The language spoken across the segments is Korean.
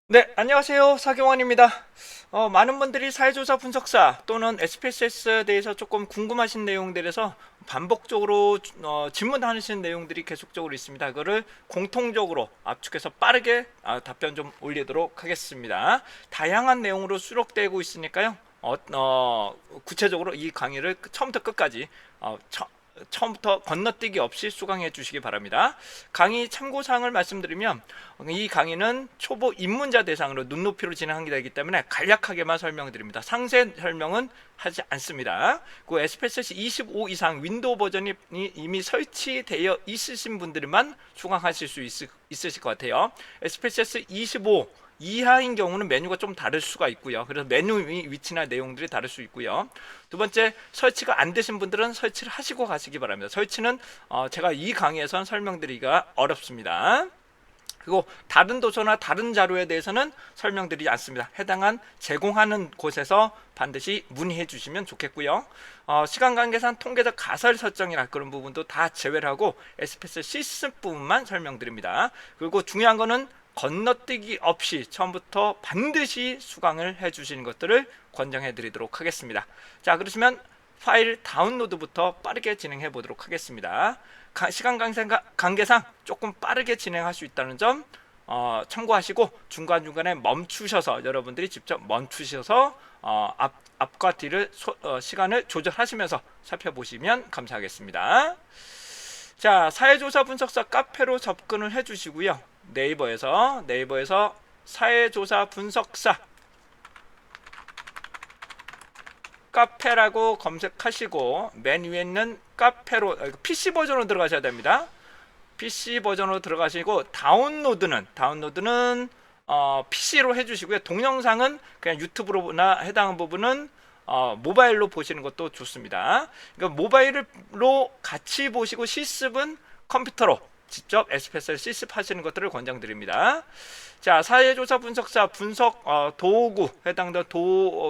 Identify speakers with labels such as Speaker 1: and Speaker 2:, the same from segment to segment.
Speaker 1: 네, 안녕하세요. 사경원입니다. 많은 분들이 사회조사 분석사 또는 SPSS에 대해서 조금 궁금하신 내용들에서 반복적으로 질문하시는 내용들이 계속적으로 있습니다. 그거를 공통적으로 압축해서 빠르게 답변 좀 올리도록 하겠습니다. 다양한 내용으로 수록되고 있으니까요. 구체적으로 이 강의를 처음부터 끝까지 처음부터 건너뛰기 없이 수강해 주시기 바랍니다. 강의 참고사항을 말씀드리면 이 강의는 초보 입문자 대상으로 눈높이로 진행하게 되기 때문에 간략하게만 설명드립니다. 상세 설명은 하지 않습니다. 그 SPSS 25 이상 윈도우 버전이 이미 설치되어 있으신 분들만 수강하실 수 있으실 것 같아요. SPSS 25 이하인 경우는 메뉴가 좀 다를 수가 있고요. 그래서 메뉴 위치나 내용들이 다를 수 있고요. 두 번째, 설치가 안 되신 분들은 설치를 하시고 가시기 바랍니다. 설치는 제가 이 강의에선 설명드리기가 어렵습니다. 그리고 다른 도서나 다른 자료에 대해서는 설명드리지 않습니다. 해당한 제공하는 곳에서 반드시 문의해 주시면 좋겠고요. 시간 관계상 통계적 가설 설정이나 그런 부분도 다 제외를 하고 SPS 시스템 부분만 설명드립니다. 그리고 중요한 거는 건너뛰기 없이 처음부터 반드시 수강을 해 주시는 것들을 권장해 드리도록 하겠습니다. 자, 그러시면 파일 다운로드부터 빠르게 진행해 보도록 하겠습니다. 시간 관계상 조금 빠르게 진행할 수 있다는 점 참고하시고 중간중간에 멈추셔서 여러분들이 직접 멈추셔서 앞과 뒤를 시간을 조절하시면서 살펴보시면 감사하겠습니다. 자, 사회조사 분석사 카페로 접근을 해주시고요. 네이버에서 사회조사 분석사 카페라고 검색하시고 맨 위에 있는 카페로 PC 버전으로 들어가셔야 됩니다. PC 버전으로 들어가시고 다운로드는 PC로 해주시고요. 동영상은 그냥 유튜브로나 해당 부분은 모바일로 보시는 것도 좋습니다. 그러니까 모바일로 같이 보시고 실습은 컴퓨터로 직접 SPSS 실습하시는 것들을 권장드립니다. 자, 사회조사 분석사 분석 도구 해당된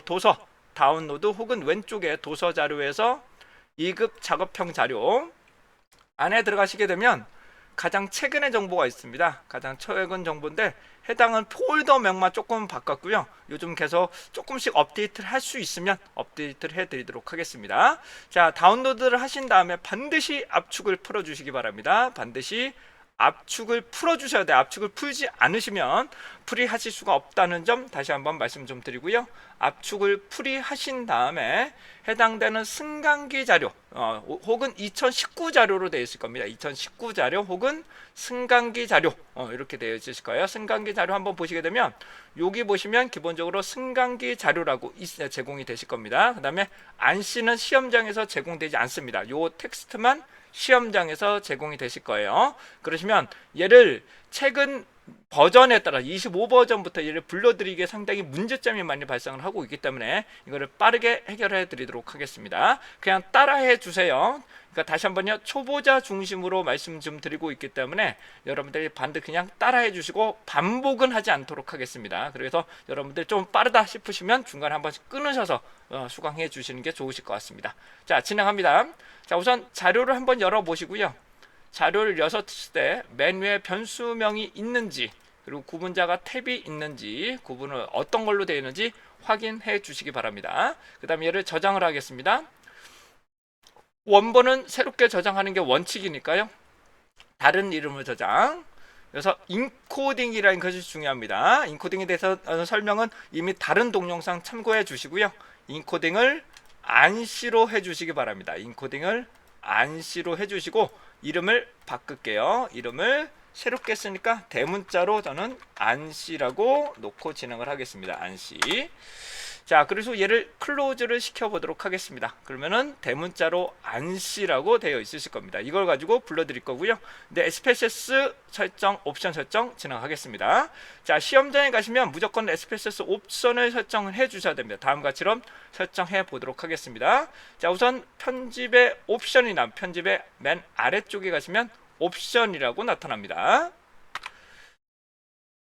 Speaker 1: 도서 다운로드 혹은 왼쪽에 도서 자료에서 2급 작업형 자료 안에 들어가시게 되면 가장 최근의 정보가 있습니다. 가장 최근 정보인데 해당은 폴더명만 조금 바꿨고요. 요즘 계속 조금씩 업데이트를 할 수 있으면 업데이트를 해드리도록 하겠습니다. 자, 다운로드를 하신 다음에 반드시 압축을 풀어주시기 바랍니다. 반드시 압축을 풀어주셔야 돼요. 압축을 풀지 않으시면 풀이하실 수가 없다는 점 다시 한번 말씀 좀 드리고요. 압축을 풀이하신 다음에 해당되는 승강기 자료 혹은 2019 자료로 되어 있을 겁니다. 2019 자료 혹은 승강기 자료 이렇게 되어 있을 거예요. 승강기 자료 한번 보시게 되면 여기 보시면 기본적으로 승강기 자료라고 제공이 되실 겁니다. 그 다음에 안씨는 시험장에서 제공되지 않습니다. 요 텍스트만 시험장에서 제공이 되실 거예요. 그러시면 얘를 최근 버전에 따라 25 버전부터 얘를 불러드리기에 상당히 문제점이 많이 발생을 하고 있기 때문에 이거를 빠르게 해결해 드리도록 하겠습니다. 그냥 따라해 주세요. 그러니까 다시 한번요, 초보자 중심으로 말씀 좀 드리고 있기 때문에 여러분들이 반드시 그냥 따라해 주시고 반복은 하지 않도록 하겠습니다. 그래서 여러분들 좀 빠르다 싶으시면 중간에 한 번씩 끊으셔서 수강해 주시는 게 좋으실 것 같습니다. 자, 진행합니다. 자, 우선 자료를 한번 열어 보시고요. 자료를 여셨을 때 맨 위에 변수명이 있는지 그리고 구분자가 탭이 있는지 구분을 어떤 걸로 되어 있는지 확인해 주시기 바랍니다. 그 다음에 얘를 저장을 하겠습니다. 원본은 새롭게 저장하는 게 원칙이니까요. 다른 이름을 저장. 그래서 인코딩이라는 것이 중요합니다. 인코딩에 대해서 설명은 이미 다른 동영상 참고해 주시고요. 인코딩을 안시로 해주시기 바랍니다. 인코딩을 안시로 해주시고 이름을 바꿀게요. 이름을 새롭게 쓰니까 대문자로 저는 안씨라고 놓고 진행을 하겠습니다. 안씨. 자, 그래서 얘를 클로즈를 시켜보도록 하겠습니다. 그러면은 대문자로 안씨라고 되어 있으실 겁니다. 이걸 가지고 불러드릴 거고요. 근데 SPSS 설정, 옵션 설정 진행하겠습니다. 자, 시험장에 가시면 무조건 SPSS 옵션을 설정을 해주셔야 됩니다. 다음과 같이럼 설정해 보도록 하겠습니다. 자, 우선 편집의 옵션이나 편집의 맨 아래쪽에 가시면 옵션이라고 나타납니다.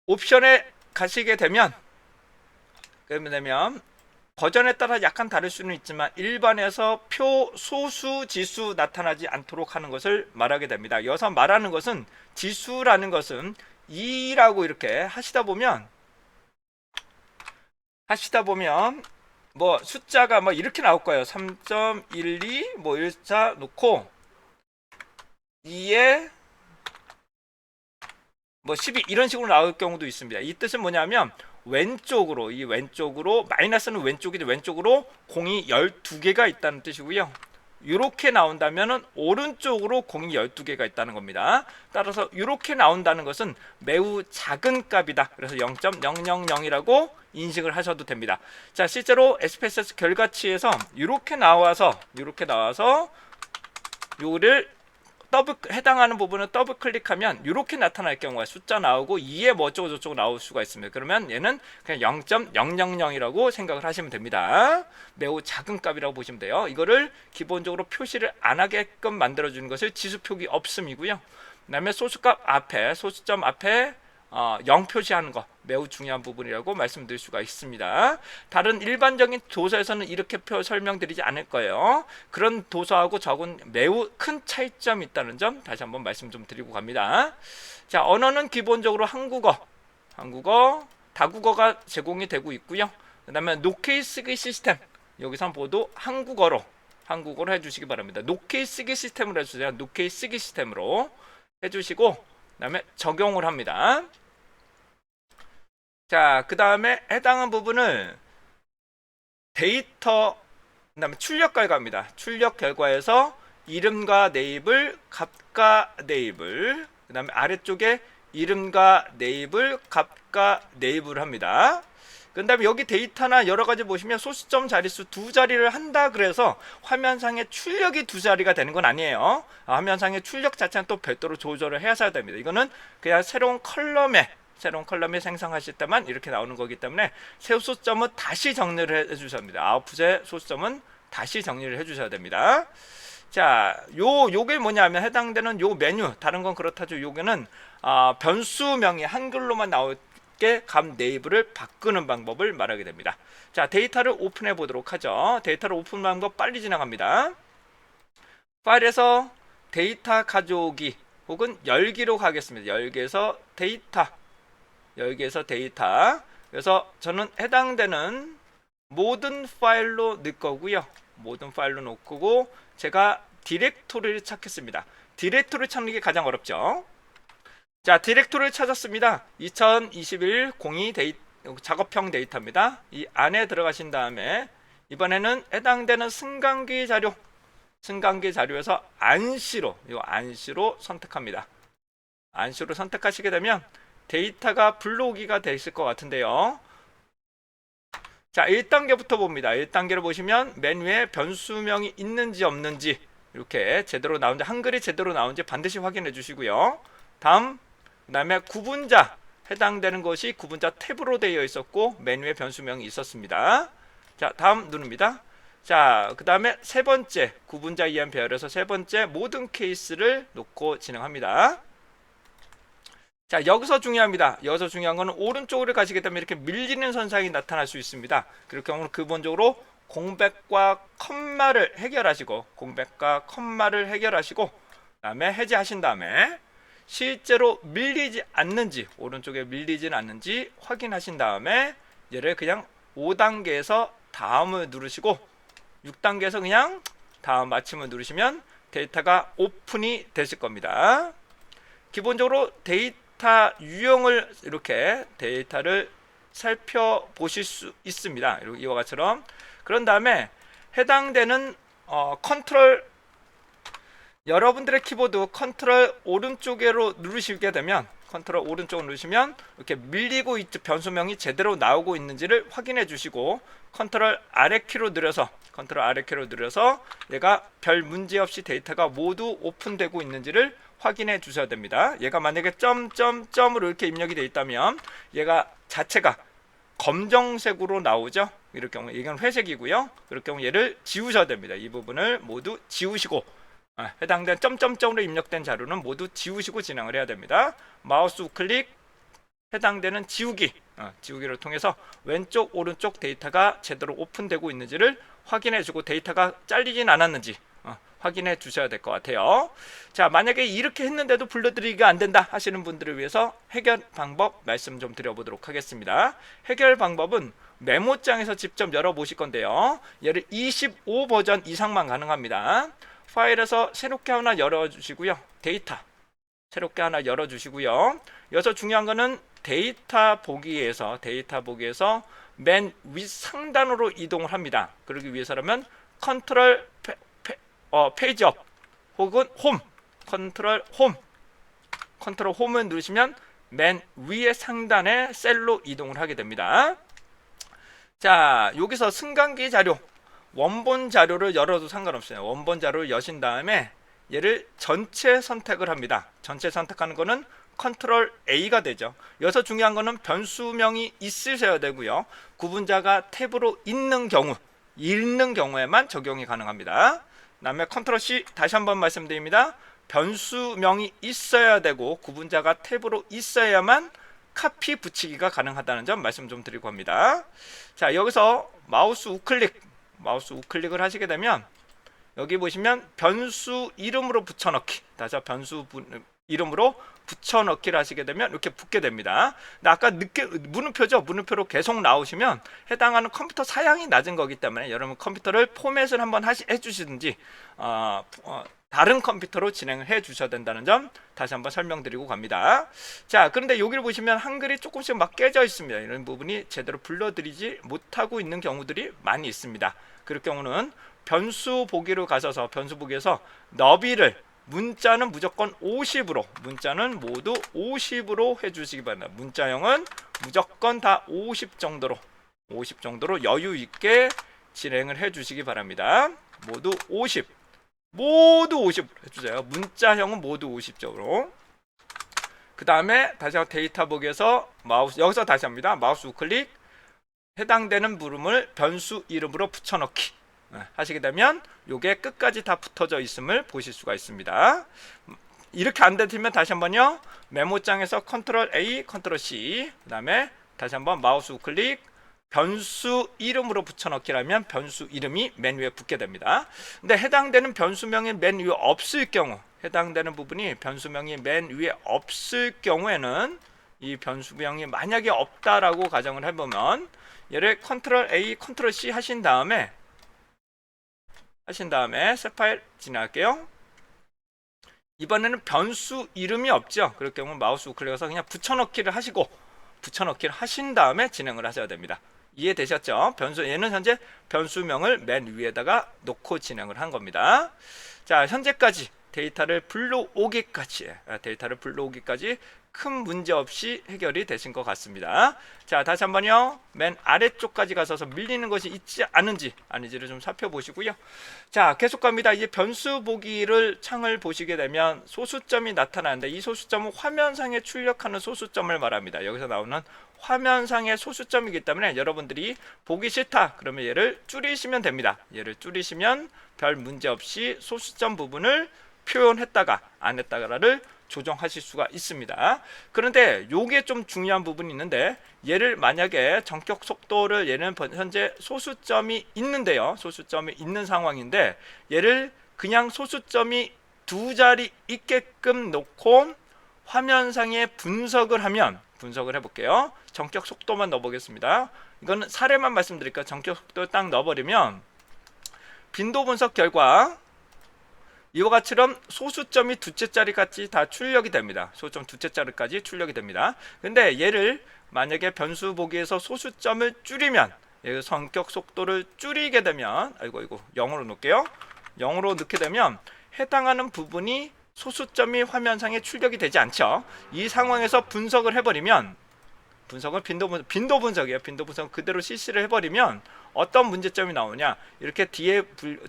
Speaker 1: 옵션에 가시게 되면 버전에 따라 약간 다를 수는 있지만 일반에서 표 소수 지수 나타나지 않도록 하는 것을 말하게 됩니다. 여기서 말하는 것은 지수라는 것은 2라고 이렇게 하시다 보면 하시다 보면 뭐 숫자가 뭐 이렇게 나올 거예요. 3.12 뭐 1자 놓고 2에 뭐 12 이런 식으로 나올 경우도 있습니다. 이 뜻은 뭐냐면 왼쪽으로, 이 왼쪽으로, 마이너스는 왼쪽이죠. 왼쪽으로 공이 12개가 있다는 뜻이고요. 이렇게 나온다면은 오른쪽으로 공이 12개가 있다는 겁니다. 따라서 이렇게 나온다는 것은 매우 작은 값이다. 그래서 0.000이라고 인식을 하셔도 됩니다. 자, 실제로 SPSS 결과치에서 이렇게 나와서 요를 해당하는 부분을 더블 클릭하면 이렇게 나타날 경우가 숫자 나오고 2에 뭐 어쩌고 저쩌고 나올 수가 있습니다. 그러면 얘는 그냥 0.000이라고 생각을 하시면 됩니다. 매우 작은 값이라고 보시면 돼요. 이거를 기본적으로 표시를 안 하게끔 만들어주는 것을 지수표기 없음이고요. 그 다음에 소수값 앞에, 소수점 앞에 0 표시하는 거 매우 중요한 부분이라고 말씀드릴 수가 있습니다. 다른 일반적인 도서에서는 이렇게 설명드리지 않을 거예요. 그런 도서하고 저건 매우 큰 차이점이 있다는 점 다시 한번 말씀 좀 드리고 갑니다. 자, 언어는 기본적으로 한국어, 다국어가 제공이 되고 있고요. 그 다음에 노케이 쓰기 시스템, 여기서 모두 한국어로 해주시기 바랍니다. 노케이 쓰기 시스템으로 해주세요. 노케이 쓰기 시스템으로 해주시고 그 다음에 적용을 합니다. 자, 그 다음에 해당한 부분을 데이터, 그 다음에 출력 결과입니다. 출력 결과에서 이름과 네이블, 값과 네이블, 그 다음에 아래쪽에 이름과 네이블, 값과 네이블을 합니다. 그 다음에 여기 데이터나 여러가지 보시면 소수점 자릿수 2자리를 한다 그래서 화면상의 출력이 2자리가 되는 건 아니에요. 화면상의 출력 자체는 또 별도로 조절을 해야 됩니다. 이거는 그냥 새로운 컬럼에 생성하실 때만 이렇게 나오는 거기 때문에 소수점은 다시 정리를 해주셔야 합니다. 아웃풋의 소수점은 다시 정리를 해주셔야 됩니다. 자, 요게 뭐냐면 해당되는 요 메뉴, 다른 건 그렇다죠. 요게는 변수명이 한글로만 나올게 값 네이블을 바꾸는 방법을 말하게 됩니다. 자, 데이터를 오픈해 보도록 하죠. 데이터를 오픈 방법 빨리 지나갑니다. 파일에서 데이터 가져오기 혹은 열기로 가겠습니다. 열기에서 데이터. 그래서 저는 해당되는 모든 파일로 넣을 거고요. 모든 파일로 놓고 제가 디렉토리를 찾겠습니다. 디렉토리 찾는 게 가장 어렵죠. 자, 디렉토리를 찾았습니다. 2021-02 작업형 데이터입니다. 이 안에 들어가신 다음에 이번에는 해당되는 승강기 자료에서 안시로 선택합니다. 안시로 선택하시게 되면 데이터가 불러오기가 되실 것 같은데요. 자, 1단계부터 봅니다. 1단계를 보시면 메뉴에 변수명이 있는지 없는지 이렇게 제대로 나온지, 한글이 제대로 나온지 반드시 확인해 주시고요. 그 다음에 구분자, 해당되는 것이 구분자 탭으로 되어 있었고 메뉴에 변수명이 있었습니다. 자, 다음 누릅니다. 자, 그 다음에 세 번째, 구분자 이한 배열에서 세 번째 모든 케이스를 놓고 진행합니다. 자, 여기서 중요합니다. 여기서 중요한 거는 오른쪽으로 가시게 되면 이렇게 밀리는 선상이 나타날 수 있습니다. 그럴 경우는 기본적으로 공백과 컴마를 해결하시고 그다음에 해제하신 다음에 실제로 밀리지 않는지, 오른쪽에 밀리지는 않는지 확인하신 다음에 얘를 그냥 5단계에서 다음을 누르시고 6단계에서 그냥 다음 마침을 누르시면 데이터가 오픈이 되실 겁니다. 기본적으로 데이터 유형을 이렇게 데이터를 살펴보실 수 있습니다. 이와 같이처럼. 그런 다음에 해당되는 컨트롤, 여러분들의 키보드 컨트롤 오른쪽으로 누르시게 되면 컨트롤 오른쪽을 누르시면 이렇게 밀리고 있죠. 변수명이 제대로 나오고 있는지를 확인해 주시고 컨트롤 아래키로 늘려서 얘가 별 문제 없이 데이터가 모두 오픈되고 있는지를 확인해 주셔야 됩니다. 얘가 만약에 점점점으로 이렇게 입력이 되어 있다면 얘가 자체가 검정색으로 나오죠. 이럴 경우 이건 회색이고요. 그럴 경우 얘를 지우셔야 됩니다. 이 부분을 모두 지우시고 해당된 점점점으로 입력된 자료는 모두 지우시고 진행을 해야 됩니다. 마우스 우클릭 해당되는 지우기를 통해서 왼쪽 오른쪽 데이터가 제대로 오픈되고 있는지를 확인해 주고 데이터가 잘리진 않았는지 확인해 주셔야 될 것 같아요. 자, 만약에 이렇게 했는데도 불러드리기가 안 된다 하시는 분들을 위해서 해결 방법 말씀 좀 드려보도록 하겠습니다. 해결 방법은 메모장에서 직접 열어보실 건데요. 얘를 25 버전 이상만 가능합니다. 파일에서 새롭게 하나 열어주시고요. 데이터 새롭게 하나 열어주시고요. 여기서 중요한 거는 데이터 보기에서 맨 윗 상단으로 이동을 합니다. 그러기 위해서라면 컨트롤 페이지 업 혹은 홈 컨트롤 홈을 누르시면 맨 위의 상단의 셀로 이동을 하게 됩니다. 자, 여기서 승강기 자료 원본 자료를 열어도 상관없어요. 원본 자료를 여신 다음에 얘를 전체 선택을 합니다. 전체 선택하는 거는 컨트롤 A가 되죠. 여기서 중요한 거는 변수명이 있으셔야 되고요. 구분자가 탭으로 있는 경우에만 적용이 가능합니다. 다음에 컨트롤 C 다시 한번 말씀드립니다. 변수명이 있어야 되고 구분자가 탭으로 있어야만 카피 붙이기가 가능하다는 점 말씀 좀 드리고 합니다. 자, 여기서 마우스 우클릭을 하시게 되면 여기 보시면 변수 이름으로 붙여넣기, 다시 변수 이름으로 붙여넣기를 하시게 되면 이렇게 붙게 됩니다. 근데 아까 물음표죠. 물음표로 계속 나오시면 해당하는 컴퓨터 사양이 낮은 거기 때문에 여러분 컴퓨터를 포맷을 한번 해주시든지 다른 컴퓨터로 진행을 해 주셔야 된다는 점 다시 한번 설명드리고 갑니다. 자, 그런데 여기를 보시면 한글이 조금씩 막 깨져 있습니다. 이런 부분이 제대로 불러드리지 못하고 있는 경우들이 많이 있습니다. 그럴 경우는 변수 보기로 가셔서 변수 보기에서 너비를 문자는 무조건 50으로 문자는 모두 50으로 해주시기 바랍니다. 문자형은 무조건 다 50 정도로 여유 있게 진행을 해주시기 바랍니다. 모두 50 해주세요. 문자형은 모두 50쪽으로. 그 다음에 다시 한번 데이터 보기에서 여기서 다시 합니다. 마우스 우클릭 해당되는 부름을 변수 이름으로 붙여넣기 하시게 되면 요게 끝까지 다 붙어져 있음을 보실 수가 있습니다. 이렇게 안 되면 다시 한번요. 메모장에서 컨트롤 A, 컨트롤 C 그 다음에 다시 한번 마우스 우클릭 변수 이름으로 붙여넣기라면 변수 이름이 맨 위에 붙게 됩니다. 근데 해당되는 변수명이 맨 위에 없을 경우 해당되는 부분이 변수명이 맨 위에 없을 경우에는 이 변수명이 만약에 없다라고 가정을 해보면 얘를 컨트롤 A, 컨트롤 C 하신 다음에 새 파일 진행할게요. 이번에는 변수 이름이 없죠. 그럴 경우 마우스 우클릭해서 그냥 붙여넣기를 하신 다음에 진행을 하셔야 됩니다. 이해되셨죠? 얘는 현재 변수명을 맨 위에다가 놓고 진행을 한 겁니다. 자, 현재까지 데이터를 불러오기까지 큰 문제 없이 해결이 되신 것 같습니다. 자, 다시 한번요. 맨 아래쪽까지 가셔서 밀리는 것이 있지 않은지 아닌지를 좀 살펴보시고요. 자, 계속 갑니다. 이제 변수 보기를 창을 보시게 되면 소수점이 나타나는데 이 소수점은 화면상에 출력하는 소수점을 말합니다. 여기서 나오는 화면상의 소수점이기 때문에 여러분들이 보기 싫다 그러면 얘를 줄이시면 됩니다. 얘를 줄이시면 별 문제 없이 소수점 부분을 표현했다가 안 했다가를 조정하실 수가 있습니다. 그런데 요게 좀 중요한 부분이 있는데 얘를 만약에 전격 속도를 얘는 현재 소수점이 있는데요. 소수점이 있는 상황인데 얘를 그냥 소수점이 두 자리 있게끔 놓고 화면상에 분석을 해볼게요. 전격 속도만 넣어보겠습니다. 이거는 사례만 말씀드릴까요? 전격 속도를 딱 넣어버리면 빈도 분석 결과 이와 같이처럼 소수점이 두째 자리까지 다 출력이 됩니다. 소수점 두째 자리까지 출력이 됩니다. 근데 얘를 만약에 변수 보기에서 소수점을 줄이면 전격 속도를 줄이게 되면 0으로 놓을게요. 0으로 넣게 되면 해당하는 부분이 소수점이 화면상에 출력이 되지 않죠. 이 상황에서 분석을 해버리면 분석은 빈도 분석이에요. 빈도 분석 그대로 실시를 해버리면 어떤 문제점이 나오냐, 이렇게 뒤에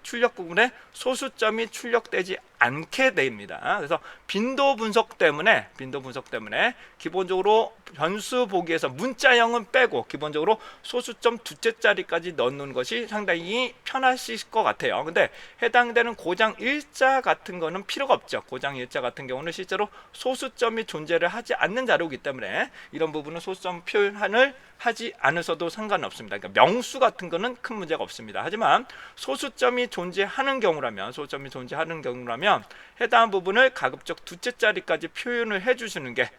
Speaker 1: 출력 부분에 소수점이 출력되지 않게 됩니다. 그래서 빈도 분석 때문에 기본적으로 변수 보기에서 문자형은 빼고 기본적으로 소수점 두째 자리까지 넣는 것이 상당히 편하실 것 같아요. 근데 해당되는 고장 일자 같은 거는 필요가 없죠. 고장 일자 같은 경우는 실제로 소수점이 존재를 하지 않는 자료이기 때문에 이런 부분은 소수점 표현을 하지 않으셔도 상관없습니다. 그러니까 명수 같은 거는 큰 문제가 없습니다. 하지만 소수점이 존재하는 경우라면 해당 부분을 가급적 두째 자리까지 표현을 해주시는 게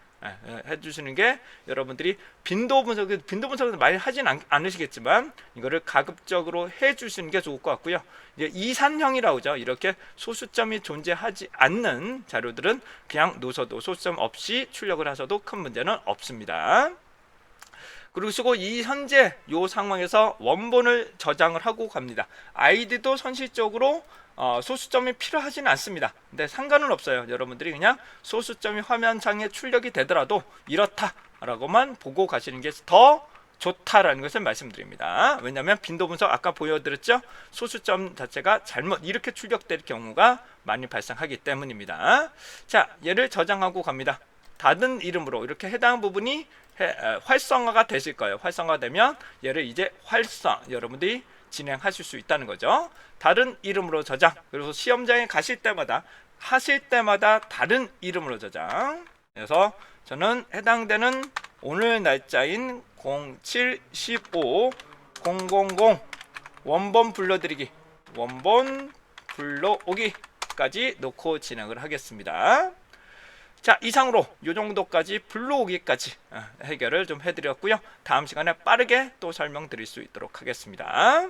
Speaker 1: 여러분들이 빈도 분석은 많이 하진 않으시겠지만 이거를 가급적으로 해주시는 게 좋을 것 같고요. 이제 이산형이라고 하죠. 이렇게 소수점이 존재하지 않는 자료들은 그냥 놓으셔도 소수점 없이 출력을 하셔도 큰 문제는 없습니다. 그리고 이 현재 요 상황에서 원본을 저장을 하고 갑니다. 아이디도 선실적으로 소수점이 필요하지는 않습니다. 근데 상관은 없어요. 여러분들이 그냥 소수점이 화면상에 출력이 되더라도 이렇다라고만 보고 가시는 게 더 좋다라는 것을 말씀드립니다. 왜냐하면 빈도 분석 아까 보여드렸죠? 소수점 자체가 잘못 이렇게 출력될 경우가 많이 발생하기 때문입니다. 자, 얘를 저장하고 갑니다. 다른 이름으로 이렇게 해당 부분이 활성화가 되실 거예요. 활성화가 되면 얘를 이제 여러분들이 진행하실 수 있다는 거죠. 다른 이름으로 저장. 그래서 시험장에 하실 때마다 다른 이름으로 저장. 그래서 저는 해당되는 오늘 날짜인 07-15-000 원본 불러오기까지 놓고 진행을 하겠습니다. 자, 이상으로 이 정도까지 불러오기까지 해결을 좀 해드렸고요. 다음 시간에 빠르게 또 설명드릴 수 있도록 하겠습니다.